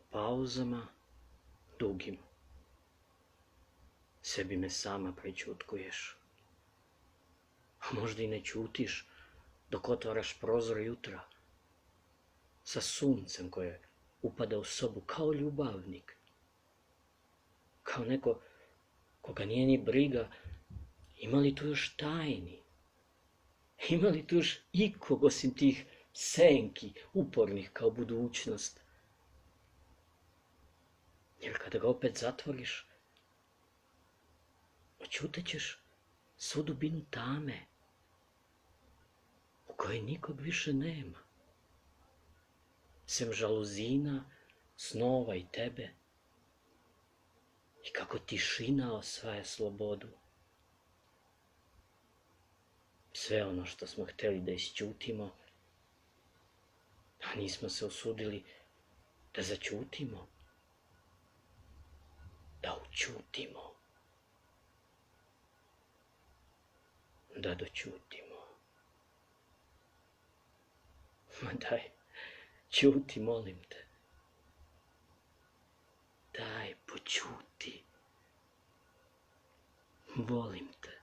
pauzama dugim. Sebi me sama prećutkuješ. A možda i ne ćutiš dok otvaraš prozor jutra sa suncem koje upada u sobu kao ljubavnik. Kao neko koga nije ni briga ima li tu još tajni. Ima li tu još ikog osim tih senki upornih kao budućnost. Jer kada ga opet zatvoriš, oćutat ćeš svu dubinu tame u kojoj nikog više nema. Sem žaluzina, snova i tebe. I kako tišina osvaja slobodu. Sve ono što smo hteli da isćutimo, a nismo se usudili da zaćutimo, da ućutimo, da doćutimo. Ma daj, ćuti, molim te. Daj, poćuti. Volim te.